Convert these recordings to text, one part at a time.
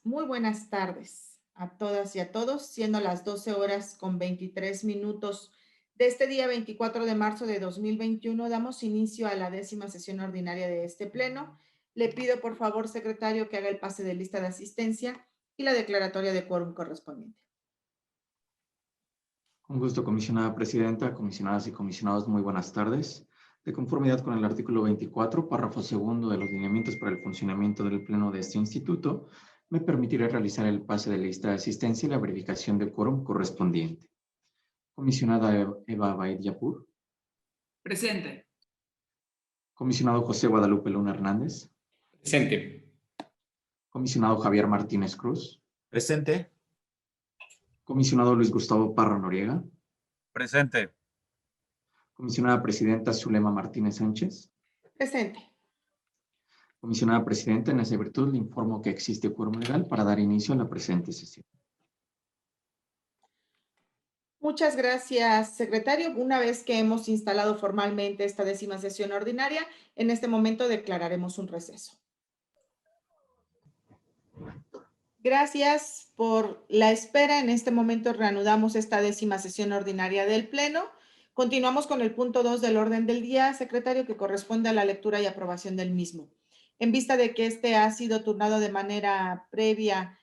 Muy buenas tardes a todas y a todos, siendo las 12 horas con 23 minutos de este día 24 de marzo de 2021, damos inicio a la 10ª sesión ordinaria de este pleno. Le pido por favor, secretario, que haga el pase de lista de asistencia y la declaratoria de quórum correspondiente. Con gusto, comisionada presidenta, comisionadas y comisionados, muy buenas tardes. De conformidad con el artículo 24, párrafo segundo de los lineamientos para el funcionamiento del Pleno de este instituto, me permitiré realizar el pase de lista de asistencia y la verificación del quórum correspondiente. Comisionada Eva Baid Yapur. Presente. Comisionado José Guadalupe Luna Hernández. Presente. Comisionado Javier Martínez Cruz. Presente. Comisionado Luis Gustavo Parra Noriega. Presente. Comisionada presidenta Zulema Martínez Sánchez. Presente. Comisionada presidenta, en esa virtud le informo que existe quórum legal para dar inicio a la presente sesión. Muchas gracias, secretario. Una vez que hemos instalado formalmente esta 10ª sesión ordinaria, en este momento declararemos un receso. Gracias por la espera. En este momento reanudamos esta 10ª sesión ordinaria del Pleno. Continuamos con el punto 2 del orden del día, secretario, que corresponde a la lectura y aprobación del mismo. En vista de que este ha sido turnado de manera previa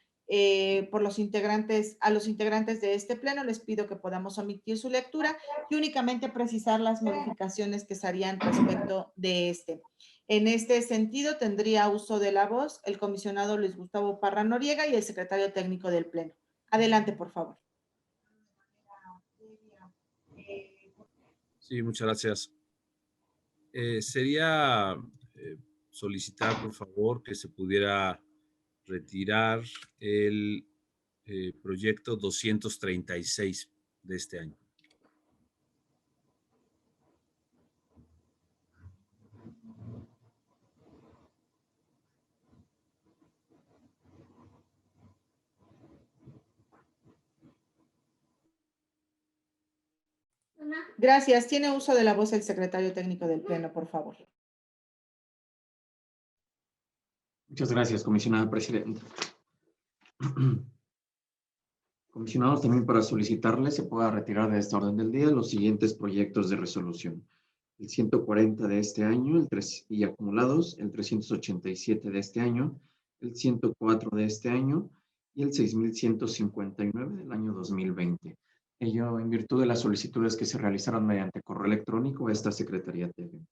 por los integrantes de este Pleno, les pido que podamos omitir su lectura y únicamente precisar las modificaciones que se harían respecto de este. En este sentido, tendría uso de la voz el comisionado Luis Gustavo Parra Noriega y el secretario técnico del Pleno. Adelante, por favor. Sí, muchas gracias. Sería solicitar, por favor, que se pudiera retirar el proyecto 236 de este año. Gracias. Tiene uso de la voz el secretario técnico del Pleno, por favor. Muchas gracias, comisionada presidenta. Comisionados, también para solicitarle se pueda retirar de esta orden del día los siguientes proyectos de resolución. El 140 de este año, y acumulados, el 387 de este año, el 104 de este año y el 6159 del año 2020. Ello en virtud de las solicitudes que se realizaron mediante correo electrónico a esta Secretaría Técnica.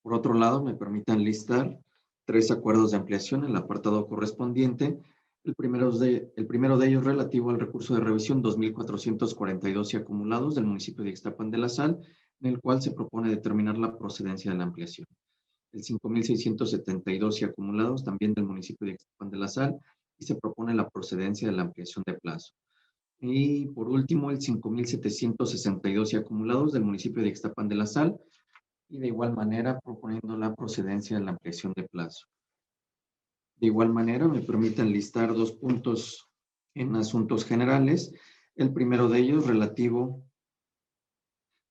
Por otro lado, me permitan listar 3 acuerdos de ampliación en el apartado correspondiente. El primero de ellos relativo al recurso de revisión 2442 y acumulados del municipio de Ixtapan de la Sal, en el cual se propone determinar la procedencia de la ampliación. El 5672 y acumulados también del municipio de Ixtapan de la Sal, y se propone la procedencia de la ampliación de plazo. Y por último, el 5762 y acumulados del municipio de Ixtapan de la Sal, y de igual manera proponiendo la procedencia de la ampliación de plazo. De igual manera, me permiten listar 2 puntos en asuntos generales. El primero de ellos relativo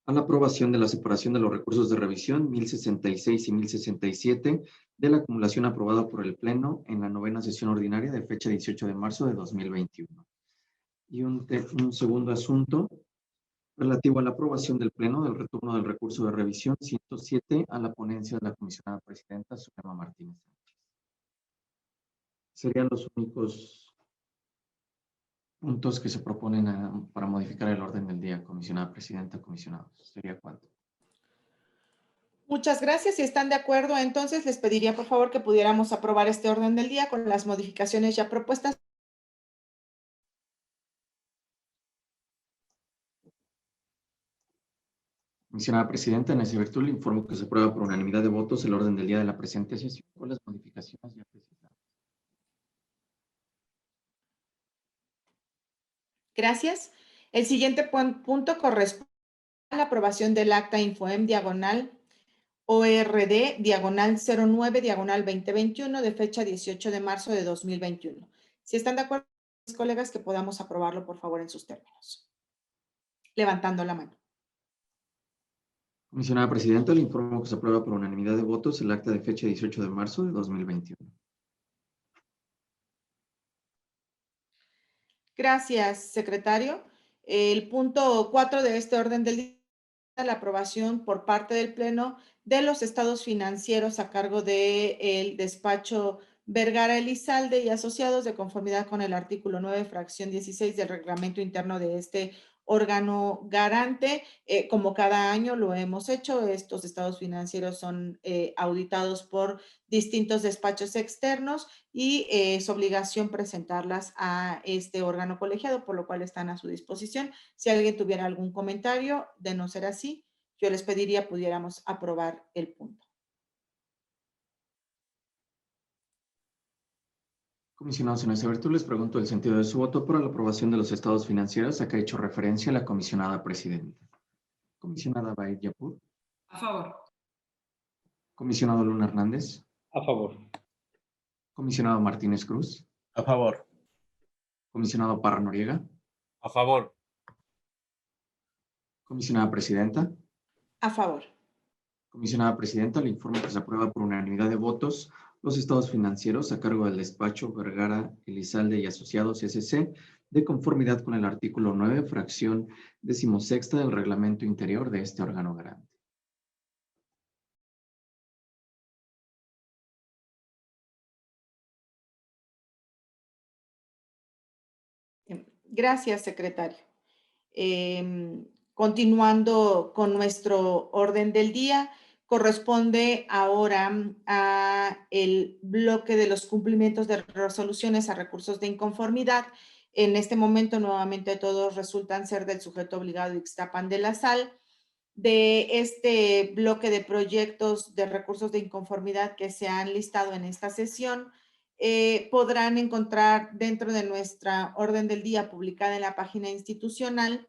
a la aprobación de la separación de los recursos de revisión 1066 y 1067 de la acumulación aprobada por el Pleno en la 9ª sesión ordinaria de fecha 18 de marzo de 2021. Y un segundo asunto relativo a la aprobación del Pleno del retorno del recurso de revisión 107 a la ponencia de la comisionada presidenta Zulema Martínez Sánchez. Serían los únicos puntos que se proponen para modificar el orden del día, comisionada presidenta, comisionados. ¿Sería cuánto? Muchas gracias. Si están de acuerdo, entonces les pediría por favor que pudiéramos aprobar este orden del día con las modificaciones ya propuestas. Comisionada presidenta, en ese virtud le informo que se aprueba por unanimidad de votos el orden del día de la presente sesión con las modificaciones ya precisadas. Gracias. El siguiente punto corresponde a la aprobación del acta Infoem diagonal ORD diagonal 09 diagonal 2021 de fecha 18 de marzo de 2021. Si están de acuerdo, mis colegas, que podamos aprobarlo, por favor, en sus términos. Levantando la mano. Comisionada presidenta, le informo que se aprueba por unanimidad de votos el acta de fecha 18 de marzo de 2021. Gracias, secretario. El punto 4 de este orden del día es la aprobación por parte del Pleno de los estados financieros a cargo del despacho Vergara Elizalde y asociados de conformidad con el artículo 9, fracción 16 del reglamento interno de este órgano garante. Como cada año lo hemos hecho, estos estados financieros son auditados por distintos despachos externos y es obligación presentarlas a este órgano colegiado, por lo cual están a su disposición. Si alguien tuviera algún comentario, de no ser así, yo les pediría pudiéramos aprobar el punto. Comisionado Sonia Sabertú, les pregunto el sentido de su voto por la aprobación de los estados financieros a que ha hecho referencia la comisionada presidenta. Comisionada Baid Yapur. A favor. Comisionado Luna Hernández. A favor. Comisionado Martínez Cruz. A favor. Comisionado Parra Noriega. A favor. Comisionada presidenta. A favor. Comisionada presidenta, le informo que se aprueba por unanimidad de votos los estados financieros a cargo del despacho Vergara Elizalde y Asociados S.C. de conformidad con el artículo 9, fracción 16 del reglamento interior de este órgano garante. Gracias, secretario. Continuando con nuestro orden del día, corresponde ahora a el bloque de los cumplimientos de resoluciones a recursos de inconformidad. En este momento, nuevamente, todos resultan ser del sujeto obligado Ixtapan de la Sal. De este bloque de proyectos de recursos de inconformidad que se han listado en esta sesión, podrán encontrar dentro de nuestra orden del día publicada en la página institucional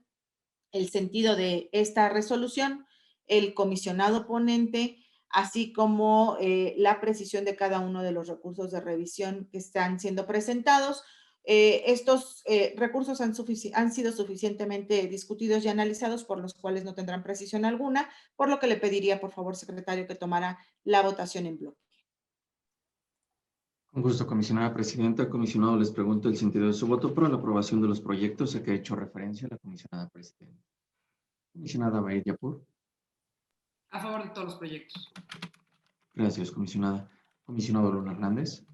el sentido de esta resolución, el comisionado ponente, así como la precisión de cada uno de los recursos de revisión que están siendo presentados. Estos recursos han sido suficientemente discutidos y analizados, por los cuales no tendrán precisión alguna, por lo que le pediría, por favor, secretario, que tomara la votación en bloque. Con gusto, comisionada presidenta. Comisionado, les pregunto el sentido de su voto para la aprobación de los proyectos a que ha hecho referencia la comisionada presidenta. Comisionada Baid Yapur. A favor de todos los proyectos. Gracias, comisionada. Comisionado Luna Hernández.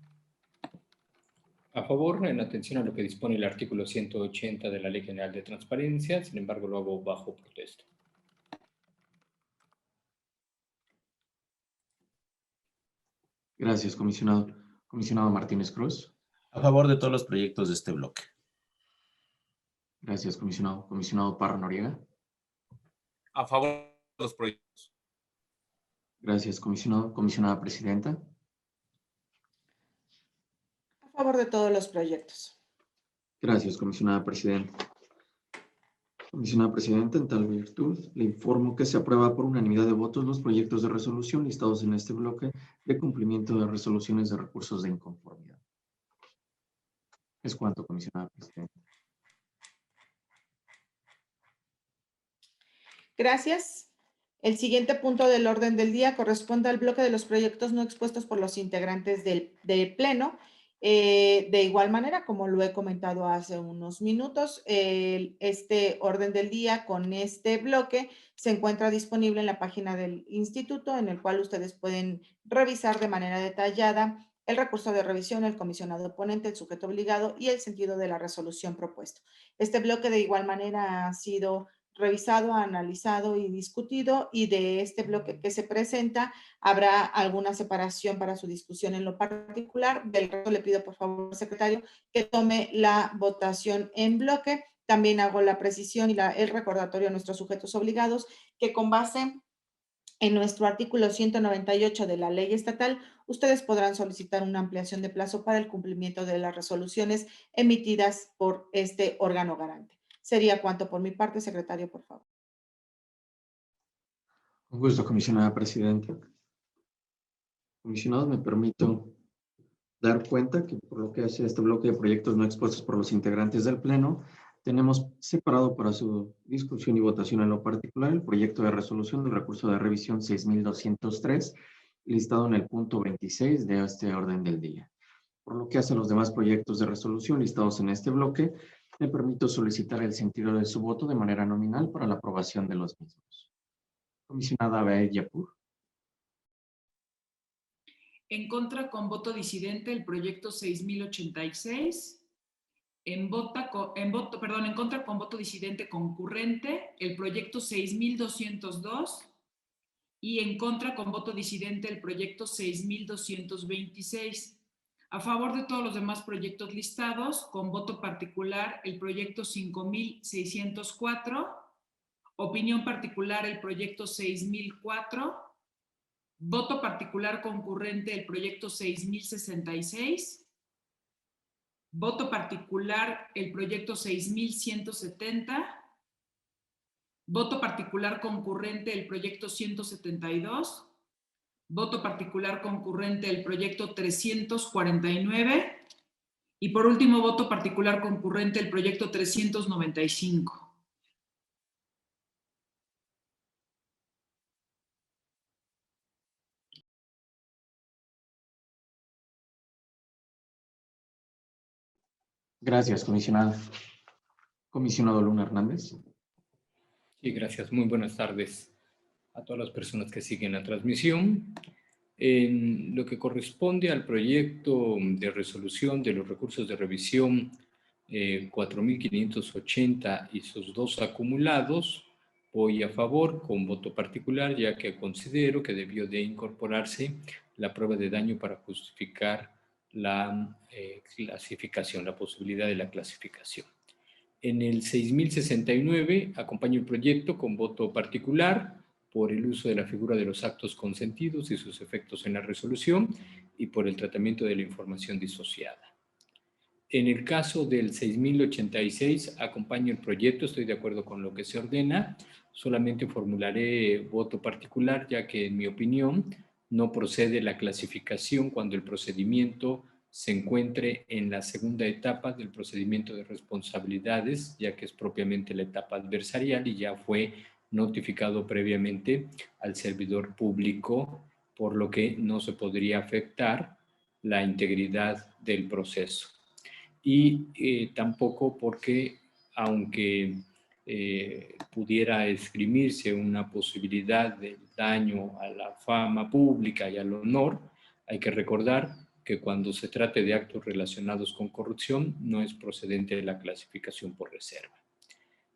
A favor, en atención a lo que dispone el artículo 180 de la Ley General de Transparencia, sin embargo lo hago bajo protesta. Gracias, comisionado. Comisionado Martínez Cruz. A favor de todos los proyectos de este bloque. Gracias, comisionado. Comisionado Parra Noriega. A favor de los proyectos. Gracias, comisionado. Comisionada presidenta. A favor de todos los proyectos. Gracias, comisionada presidenta. Comisionada presidenta, en tal virtud, le informo que se aprueba por unanimidad de votos los proyectos de resolución listados en este bloque de cumplimiento de resoluciones de recursos de inconformidad. Es cuanto, comisionada presidenta. Gracias. El siguiente punto del orden del día corresponde al bloque de los proyectos no expuestos por los integrantes del Pleno. De igual manera, como lo he comentado hace unos minutos, este orden del día con este bloque se encuentra disponible en la página del instituto, en el cual ustedes pueden revisar de manera detallada el recurso de revisión, el comisionado ponente, el sujeto obligado y el sentido de la resolución propuesto. Este bloque de igual manera ha sido revisado, analizado y discutido, y de este bloque que se presenta habrá alguna separación para su discusión en lo particular. Del resto le pido por favor, secretario, que tome la votación en bloque. También hago la precisión y el recordatorio a nuestros sujetos obligados que con base en nuestro artículo 198 de la ley estatal, ustedes podrán solicitar una ampliación de plazo para el cumplimiento de las resoluciones emitidas por este órgano garante. Sería cuanto por mi parte, secretario, por favor. Con gusto, comisionada presidenta. Comisionados, me permito dar cuenta que por lo que hace este bloque de proyectos no expuestos por los integrantes del Pleno, tenemos separado para su discusión y votación en lo particular el proyecto de resolución del recurso de revisión 6203, listado en el punto 26 de este orden del día. Por lo que hace a los demás proyectos de resolución listados en este bloque, Me permito solicitar el sentido de su voto de manera nominal para la aprobación de los mismos. Comisionada Abaid Yapur. En contra, con voto disidente, el proyecto 6086. En contra, con voto disidente concurrente, el proyecto 6202. Y en contra, con voto disidente, el proyecto 6226. A favor de todos los demás proyectos listados, con voto particular, el proyecto 5604. Opinión particular, el proyecto 6004. Voto particular concurrente, el proyecto 6066. Voto particular, el proyecto 6170. Voto particular concurrente, el proyecto 172. Voto particular concurrente, el proyecto 349. Y por último, voto particular concurrente, el proyecto 395. Gracias, comisionada. Comisionado Luna Hernández. Sí, gracias. Muy buenas tardes a todas las personas que siguen la transmisión. En lo que corresponde al proyecto de resolución de los recursos de revisión 4.580 y sus dos acumulados, voy a favor con voto particular, ya que considero que debió de incorporarse la prueba de daño para justificar la clasificación, la posibilidad de la clasificación. En el 6069 acompaño el proyecto con voto particular por el uso de la figura de los actos consentidos y sus efectos en la resolución y por el tratamiento de la información disociada. En el caso del 6086 acompaño el proyecto, estoy de acuerdo con lo que se ordena, solamente formularé voto particular ya que en mi opinión no procede la clasificación cuando el procedimiento se encuentre en la segunda etapa del procedimiento de responsabilidades, ya que es propiamente la etapa adversarial y ya fue notificado previamente al servidor público, por lo que no se podría afectar la integridad del proceso. Y tampoco porque, aunque pudiera esgrimirse una posibilidad de daño a la fama pública y al honor, hay que recordar que cuando se trate de actos relacionados con corrupción no es procedente la clasificación por reserva.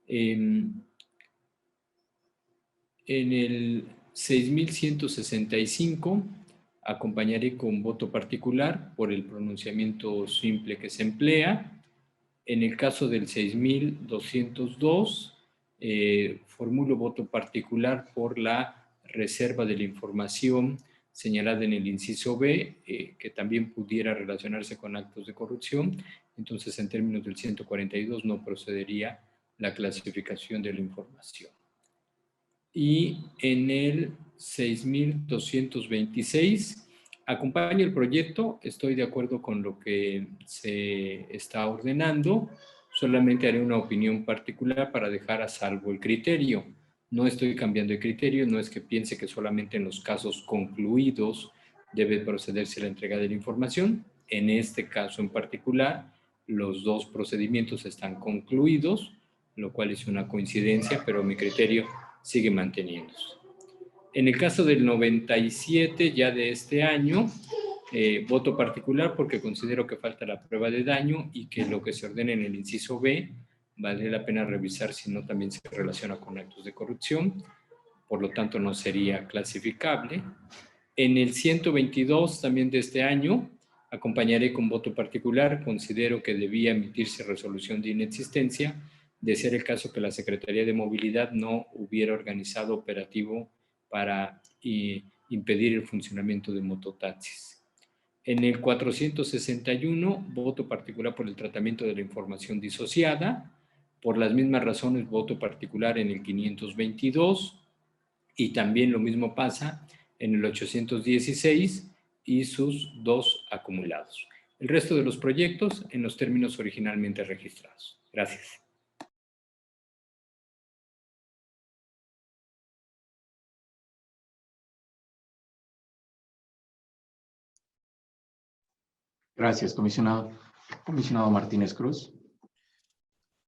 En el 6165 acompañaré con voto particular por el pronunciamiento simple que se emplea. En el caso del 6202, formulo voto particular por la reserva de la información señalada en el inciso B, que también pudiera relacionarse con actos de corrupción. Entonces, en términos del 142, no procedería la clasificación de la información. Y en el 6226, acompaño el proyecto, estoy de acuerdo con lo que se está ordenando, solamente haré una opinión particular para dejar a salvo el criterio. No estoy cambiando de criterio, no es que piense que solamente en los casos concluidos debe procederse la entrega de la información. En este caso en particular, los dos procedimientos están concluidos, lo cual es una coincidencia, pero mi criterio sigue manteniéndose. En el caso del 97, ya de este año, voto particular porque considero que falta la prueba de daño y que lo que se ordena en el inciso B vale la pena revisar si no también se relaciona con actos de corrupción, por lo tanto no sería clasificable. En el 122, también de este año, acompañaré con voto particular, considero que debía emitirse resolución de inexistencia, de ser el caso que la Secretaría de Movilidad no hubiera organizado operativo para impedir el funcionamiento de mototaxis. En el 461, voto particular por el tratamiento de la información disociada. Por las mismas razones, voto particular en el 522 y también lo mismo pasa en el 816 y sus dos acumulados. El resto de los proyectos en los términos originalmente registrados. Gracias. Gracias, comisionado. Comisionado Martínez Cruz.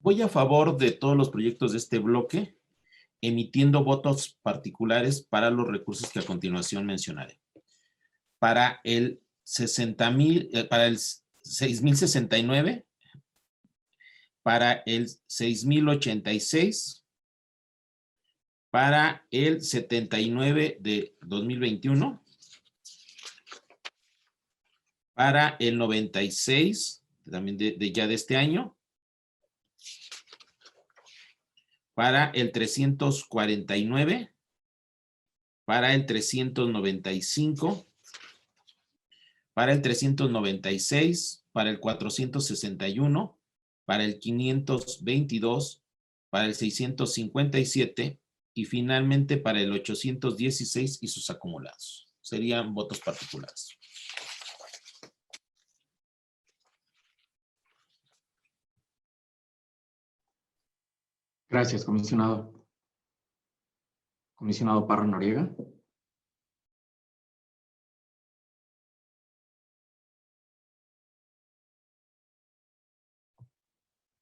Voy a favor de todos los proyectos de este bloque, emitiendo votos particulares para los recursos que a continuación mencionaré. Para el 6069, para el 6086, para el 79 de 2021, para el 96, también ya de este año, para el 349, para el 395, para el 396, para el 461, para el 522, para el 657 y finalmente para el 816 y sus acumulados. Serían votos particulares. Gracias, comisionado. Comisionado Parra Noriega.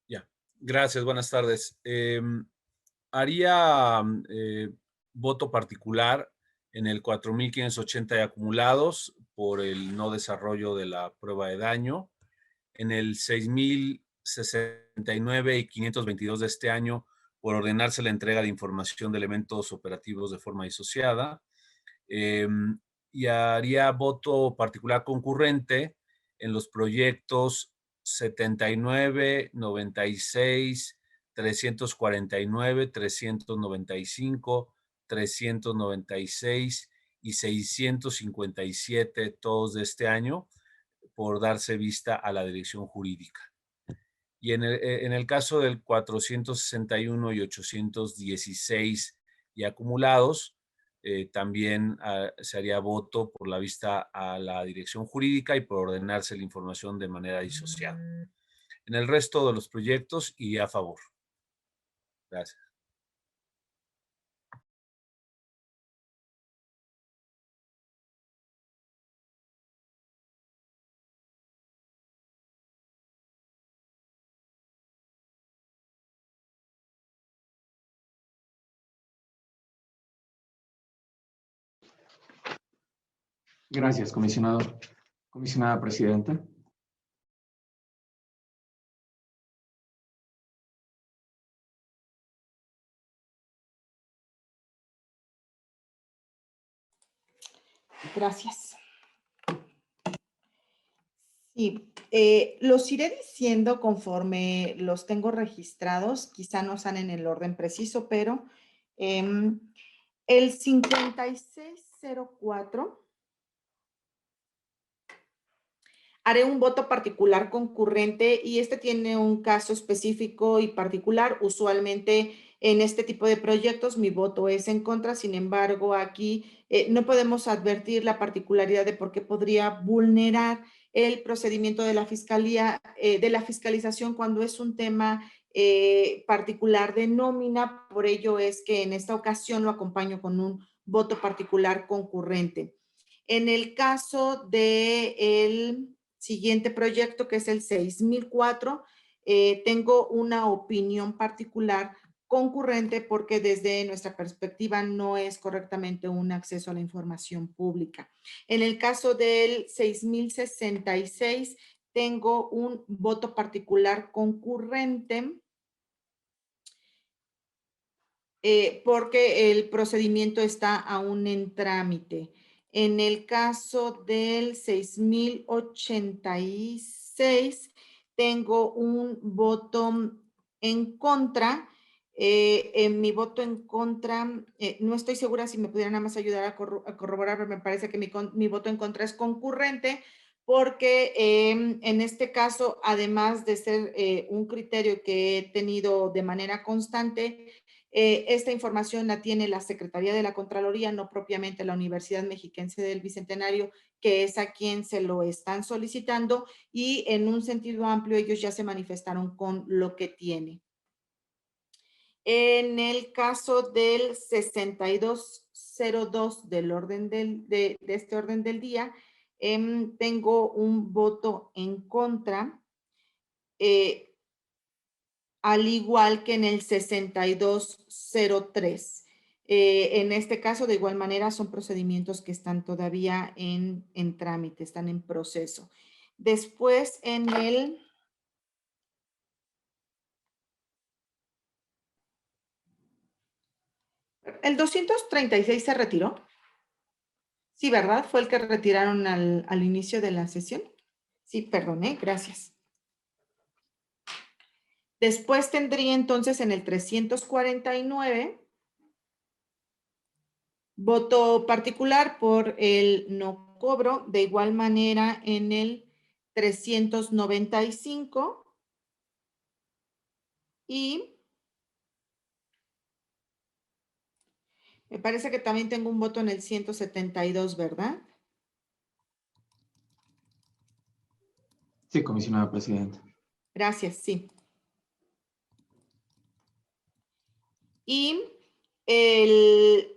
Ya, gracias, buenas tardes. Haría voto particular en el 4,580 de acumulados por el no desarrollo de la prueba de daño, en el 6,069 y 522 de este año por ordenarse la entrega de información de elementos operativos de forma disociada, y haría voto particular concurrente en los proyectos 79, 96, 349, 395, 396 y 657, todos de este año, por darse vista a la dirección jurídica. Y en el caso del 461 y 816 y acumulados, también se haría voto por la vista a la dirección jurídica y por ordenarse la información de manera disociada. En el resto de los proyectos iría a favor. Gracias. Gracias, comisionado. Comisionada presidenta. Gracias. Sí, los iré diciendo conforme los tengo registrados, quizá no están en el orden preciso, pero el 5604 haré un voto particular concurrente y este tiene un caso específico y particular. Usualmente en este tipo de proyectos mi voto es en contra, sin embargo aquí no podemos advertir la particularidad de por qué podría vulnerar el procedimiento de la fiscalía, de la fiscalización cuando es un tema particular de nómina. Por ello es que en esta ocasión lo acompaño con un voto particular concurrente. En el caso del siguiente proyecto, que es el 6004, tengo una opinión particular concurrente porque desde nuestra perspectiva no es correctamente un acceso a la información pública. En el caso del 6066, tengo un voto particular concurrente porque el procedimiento está aún en trámite. En el caso del 6086, tengo un voto en contra. En mi voto en contra, no estoy segura si me pudieran nada más ayudar a corroborar, pero me parece que mi voto en contra es concurrente, porque en este caso, además de ser un criterio que he tenido de manera constante, esta información la tiene la Secretaría de la Contraloría, no propiamente la Universidad Mexiquense del Bicentenario, que es a quien se lo están solicitando, y en un sentido amplio ellos ya se manifestaron con lo que tiene. En el caso del 6202 del orden de este orden del día, tengo un voto en contra. al igual que en el 6203. En este caso, de igual manera, son procedimientos que están todavía en trámite, están en proceso. Después, en el 236 se retiró. Sí, ¿verdad? Fue el que retiraron al inicio de la sesión. Sí, perdón, gracias. Después tendría entonces en el 349 voto particular por el no cobro. De igual manera en el 395 y me parece que también tengo un voto en el 172, ¿verdad? Sí, comisionada presidenta. Gracias, sí. Y el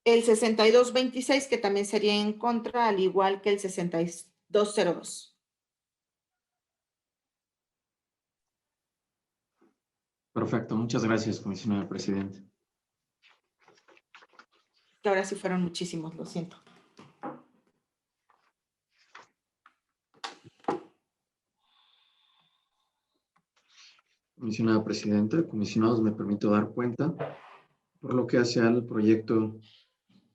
6226, que también sería en contra, al igual que el 6202. Perfecto, muchas gracias, comisionada presidenta. Que ahora sí fueron muchísimos, lo siento. Comisionada presidenta, comisionados, me permito dar cuenta por lo que hace al proyecto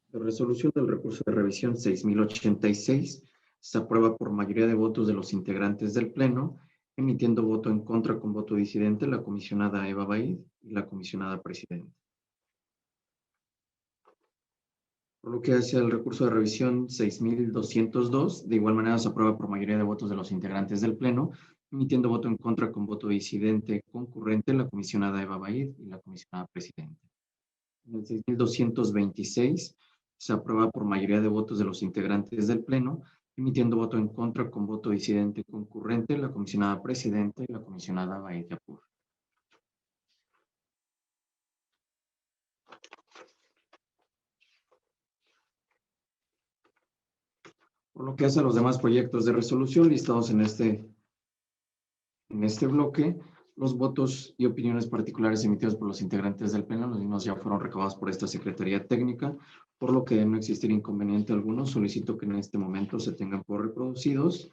de resolución del recurso de revisión 6086. Se aprueba por mayoría de votos de los integrantes del Pleno, emitiendo voto en contra con voto disidente la comisionada Eva Baid y la comisionada presidenta. Por lo que hace al recurso de revisión 6202, de igual manera se aprueba por mayoría de votos de los integrantes del Pleno, emitiendo voto en contra con voto disidente concurrente la comisionada Eva Baid y la comisionada presidenta. En el 6226 se aprueba por mayoría de votos de los integrantes del Pleno, emitiendo voto en contra con voto disidente concurrente la comisionada presidenta y la comisionada Baid Yapur. Por lo que hace a los demás proyectos de resolución listados en este bloque, los votos y opiniones particulares emitidos por los integrantes del Pleno, los mismos ya fueron recabados por esta Secretaría Técnica, por lo que de no existir inconveniente alguno, solicito que en este momento se tengan por reproducidos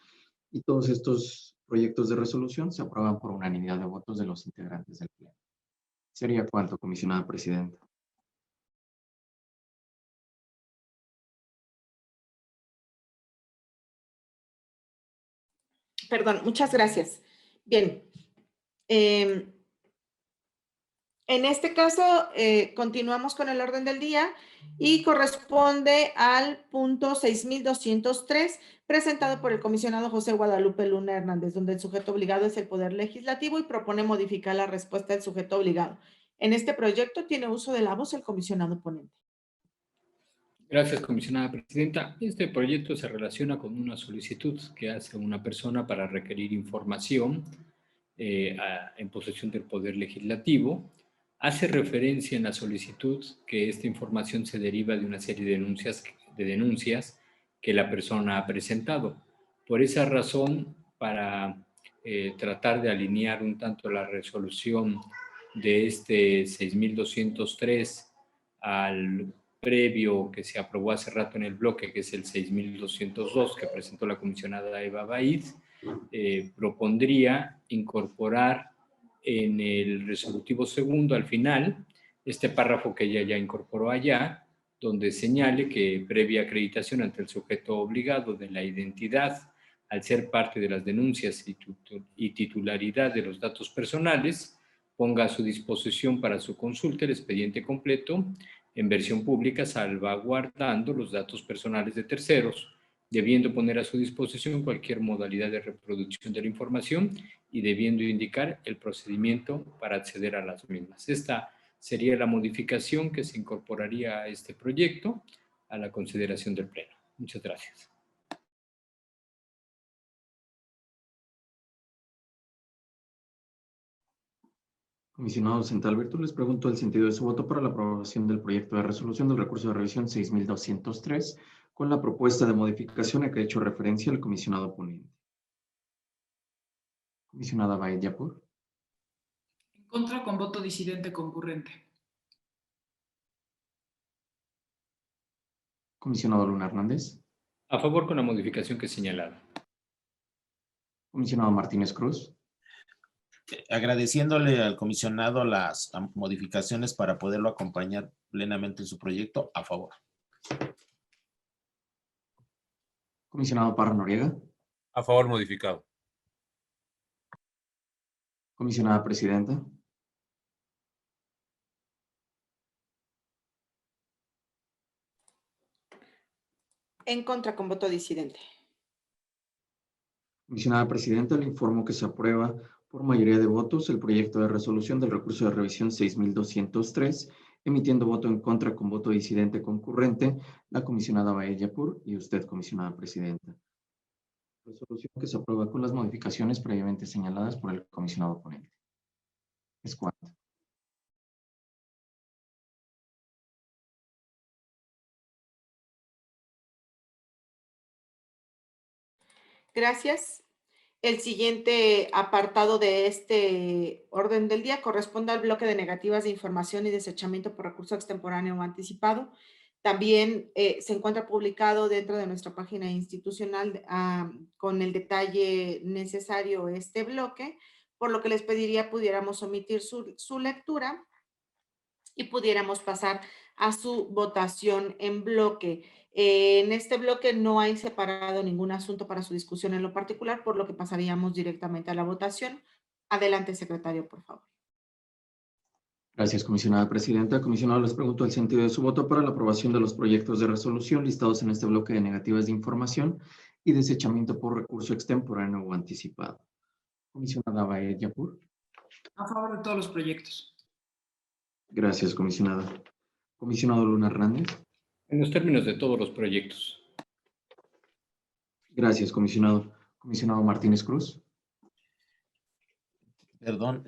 y todos estos proyectos de resolución se aprueban por unanimidad de votos de los integrantes del Pleno. ¿Sería cuánto, comisionada presidenta? Perdón, muchas gracias. Bien. En este caso, continuamos con el orden del día y corresponde al punto 6203, presentado por el comisionado José Guadalupe Luna Hernández, donde el sujeto obligado es el Poder Legislativo y propone modificar la respuesta del sujeto obligado. En este proyecto tiene uso de la voz el comisionado ponente. Gracias, comisionada presidenta. Este proyecto se relaciona con una solicitud que hace una persona para requerir información en posesión del Poder Legislativo. Hace referencia en la solicitud que esta información se deriva de una serie de denuncias que la persona ha presentado. Por esa razón, para tratar de alinear un tanto la resolución de este 6203 al previo que se aprobó hace rato en el bloque, que es el 6202 que presentó la comisionada Eva Baid, propondría incorporar en el resolutivo segundo al final este párrafo que ella ya incorporó allá, donde señale que previa acreditación ante el sujeto obligado de la identidad al ser parte de las denuncias y titularidad de los datos personales, ponga a su disposición para su consulta el expediente completo en versión pública, salvaguardando los datos personales de terceros, debiendo poner a su disposición cualquier modalidad de reproducción de la información y debiendo indicar el procedimiento para acceder a las mismas. Esta sería la modificación que se incorporaría a este proyecto a la consideración del Pleno. Muchas gracias. Comisionado Central Virtud, les pregunto el sentido de su voto para la aprobación del proyecto de resolución del recurso de revisión 6203 con la propuesta de modificación a que ha hecho referencia el comisionado ponente. Comisionada Baid Yapur. contra con voto disidente concurrente. Comisionado Luna Hernández. A favor con la modificación que he señalado. Comisionado Martínez Cruz. Agradeciéndole al comisionado las modificaciones para poderlo acompañar plenamente en su proyecto, a favor. Comisionado Parra Noriega. A favor modificado. Comisionada Presidenta. En contra con voto disidente. Comisionada Presidenta, le informo que se aprueba por mayoría de votos el proyecto de resolución del recurso de revisión 6203, emitiendo voto en contra con voto disidente concurrente la comisionada Baella-Yapur y usted, comisionada Presidenta. Resolución que se aprueba con las modificaciones previamente señaladas por el comisionado ponente. Es cuanto. Gracias. El siguiente apartado de este orden del día corresponde al bloque de negativas de información y desechamiento por recurso extemporáneo o anticipado. También se encuentra publicado dentro de nuestra página institucional con el detalle necesario este bloque, por lo que les pediría pudiéramos omitir su lectura y pudiéramos pasar a su votación en bloque. En este bloque no hay separado ningún asunto para su discusión en lo particular, por lo que pasaríamos directamente a la votación. Adelante, secretario, por favor. Gracias, comisionada Presidenta. Comisionado, les pregunto el sentido de su voto para la aprobación de los proyectos de resolución listados en este bloque de negativas de información y desechamiento por recurso extemporáneo o anticipado. Comisionada Baella-Yapur. A favor de todos los proyectos. Gracias, comisionada. Comisionado Luna Hernández. En los términos de todos los proyectos. Gracias, comisionado. Comisionado Martínez Cruz. Perdón,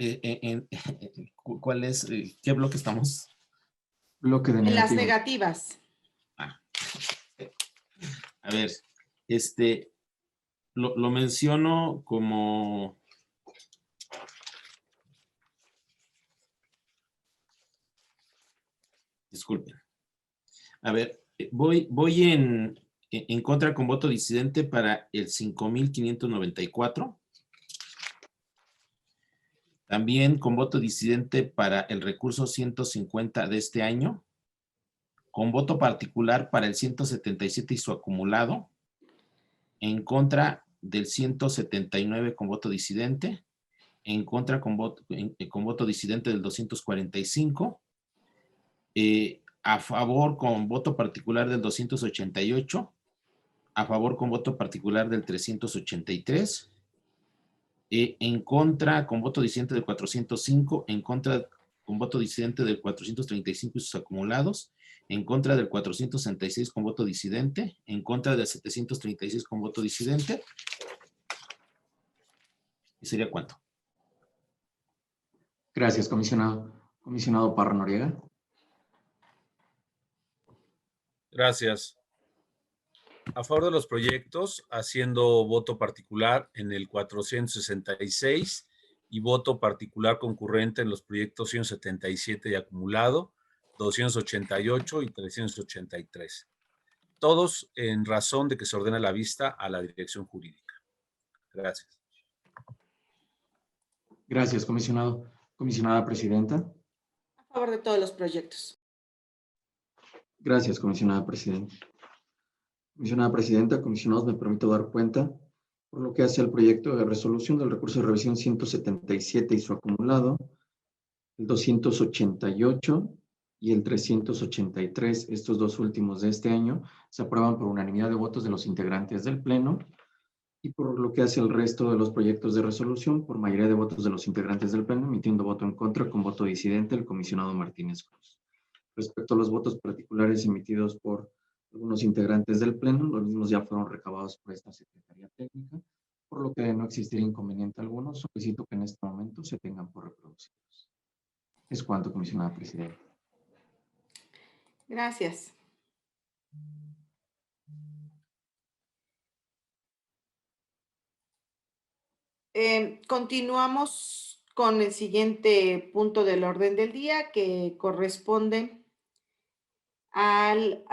¿cuál es? ¿Qué bloque estamos? Bloque de En las negativas. negativas. A ver, lo menciono como... Disculpen. A ver, voy en contra con voto disidente para el 5,594. También con voto disidente para el recurso 150 de este año. Con voto particular para el 177 y su acumulado. En contra del 179 con voto disidente. En contra con voto disidente del 245. A favor con voto particular del 288. A favor con voto particular del 383. En contra con voto disidente del 405, en contra con voto disidente del 435 y sus acumulados, en contra del 466 con voto disidente, en contra del 736 con voto disidente. ¿Y sería cuánto? Gracias, comisionado. Comisionado Parra Noriega. Gracias. A favor de los proyectos, haciendo voto particular en el 466 y voto particular concurrente en los proyectos 177 y acumulado, 288 y 383. Todos en razón de que se ordena la vista a la dirección jurídica. Gracias. Gracias, comisionado. Comisionada Presidenta. A favor de todos los proyectos. Gracias, comisionada Presidenta. Comisionada Presidenta, comisionados, me permito dar cuenta por lo que hace al proyecto de resolución del recurso de revisión 177 y su acumulado, el 288 y el 383, estos dos últimos de este año, se aprueban por unanimidad de votos de los integrantes del Pleno, y por lo que hace el resto de los proyectos de resolución, por mayoría de votos de los integrantes del Pleno, emitiendo voto en contra con voto disidente el comisionado Martínez Cruz. Respecto a los votos particulares emitidos por algunos integrantes del Pleno, los mismos ya fueron recabados por esta Secretaría Técnica, por lo que de no existir inconveniente alguno, solicito que en este momento se tengan por reproducidos. Es cuanto, comisionada Presidenta. Gracias. Continuamos con el siguiente punto del orden del día, que corresponde al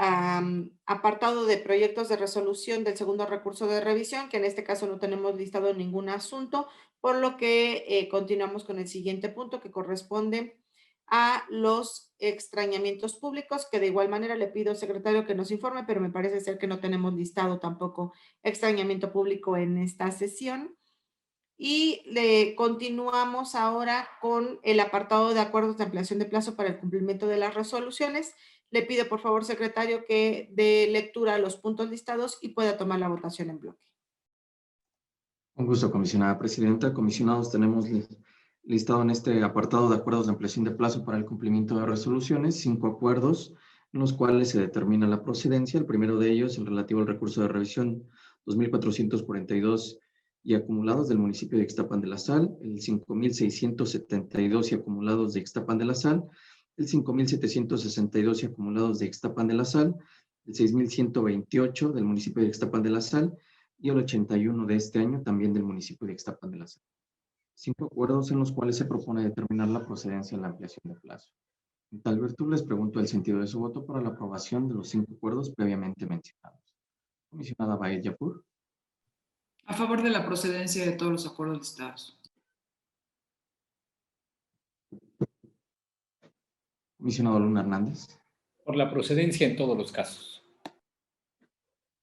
apartado de proyectos de resolución del segundo recurso de revisión, que en este caso no tenemos listado ningún asunto, por lo que continuamos con el siguiente punto, que corresponde a los extrañamientos públicos, que de igual manera le pido al secretario que nos informe, pero me parece ser que no tenemos listado tampoco extrañamiento público en esta sesión. Y le continuamos ahora con el apartado de acuerdos de ampliación de plazo para el cumplimiento de las resoluciones. Le pido, por favor, secretario, que dé lectura a los puntos listados y pueda tomar la votación en bloque. Un gusto, comisionada presidenta. Comisionados, tenemos listado en este apartado de acuerdos de ampliación de plazo para el cumplimiento de resoluciones 5 acuerdos en los cuales se determina la procedencia. El primero de ellos, el relativo al recurso de revisión 2442 y acumulados del municipio de Ixtapan de la Sal, el 5672 y acumulados de Ixtapan de la Sal, el 5762 y acumulados de Ixtapan de la Sal, el 6128 del municipio de Ixtapan de la Sal y el 81 de este año también del municipio de Ixtapan de la Sal. 5 acuerdos en los cuales se propone determinar la procedencia de la ampliación de plazo. En tal virtud, les pregunto el sentido de su voto para la aprobación de los 5 acuerdos previamente mencionados. Comisionada Baed Yapur. A favor de la procedencia de todos los acuerdos listados. Comisionado Luna Hernández. Por la procedencia en todos los casos.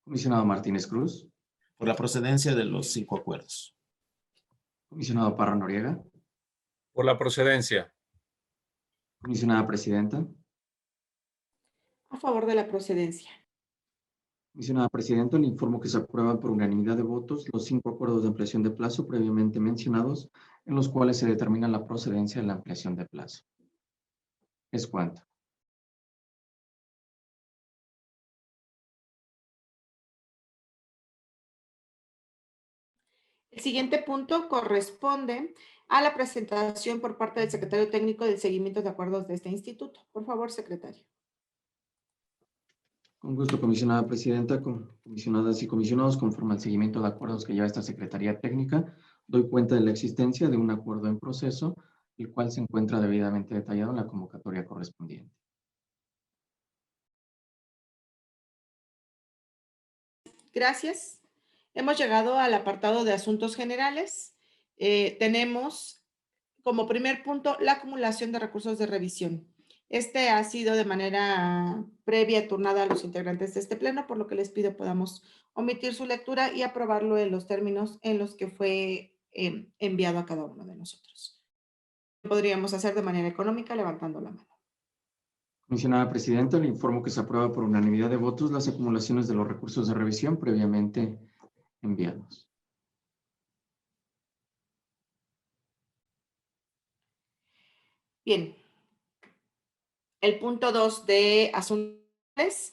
Comisionado Martínez Cruz. Por la procedencia de los 5 acuerdos. Comisionado Parra Noriega. Por la procedencia. Comisionada Presidenta. A favor de la procedencia. Comisionada Presidenta, le informo que se aprueban por unanimidad de votos los 5 acuerdos de ampliación de plazo previamente mencionados, en los cuales se determina la procedencia de la ampliación de plazo. Es cuanto. El siguiente punto corresponde a la presentación por parte del secretario técnico del seguimiento de acuerdos de este instituto. Por favor, secretario. Con gusto, comisionada presidenta, comisionadas y comisionados, conforme al seguimiento de acuerdos que lleva esta Secretaría Técnica, doy cuenta de la existencia de un acuerdo en proceso, el cual se encuentra debidamente detallado en la convocatoria correspondiente. Gracias. Hemos llegado al apartado de asuntos generales. Tenemos como primer punto la acumulación de recursos de revisión. Este ha sido de manera previa turnada a los integrantes de este pleno, por lo que les pido podamos omitir su lectura y aprobarlo en los términos en los que fue enviado a cada uno de nosotros. Podríamos hacer de manera económica levantando la mano. Comisionada presidenta, le informo que se aprueba por unanimidad de votos las acumulaciones de los recursos de revisión previamente enviados. Bien. El punto 2 de asuntos,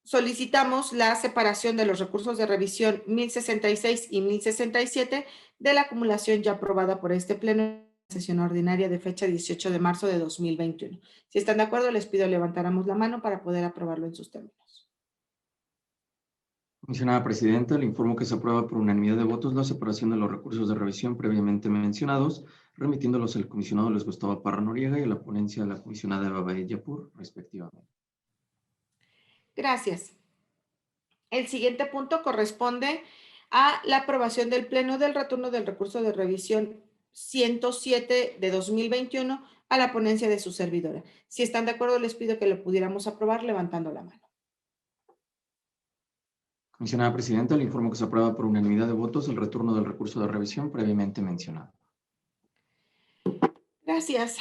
solicitamos la separación de los recursos de revisión 1066 y 1067 de la acumulación ya aprobada por este pleno en la sesión ordinaria de fecha 18 de marzo de 2021. Si están de acuerdo, les pido levantáramos la mano para poder aprobarlo en sus términos. Comisionada presidenta, le informo que se aprueba por unanimidad de votos la separación de los recursos de revisión previamente mencionados, remitiéndolos al comisionado Luis Gustavo Parra Noriega y a la ponencia de la comisionada Eva Baed Yapur, respectivamente. Gracias. El siguiente punto corresponde a la aprobación del Pleno del retorno del recurso de revisión 107 de 2021 a la ponencia de su servidora. Si están de acuerdo, les pido que lo pudiéramos aprobar levantando la mano. Comisionada presidenta, le informo que se aprueba por unanimidad de votos el retorno del recurso de revisión previamente mencionado. Gracias.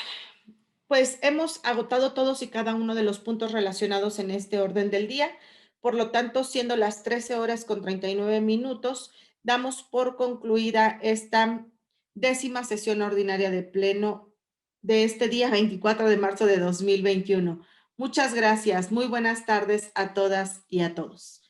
Pues hemos agotado todos y cada uno de los puntos relacionados en este orden del día. Por lo tanto, siendo las 13:39, damos por concluida esta 10ª sesión ordinaria de pleno de este día 24 de marzo de 2021. Muchas gracias. Muy buenas tardes a todas y a todos.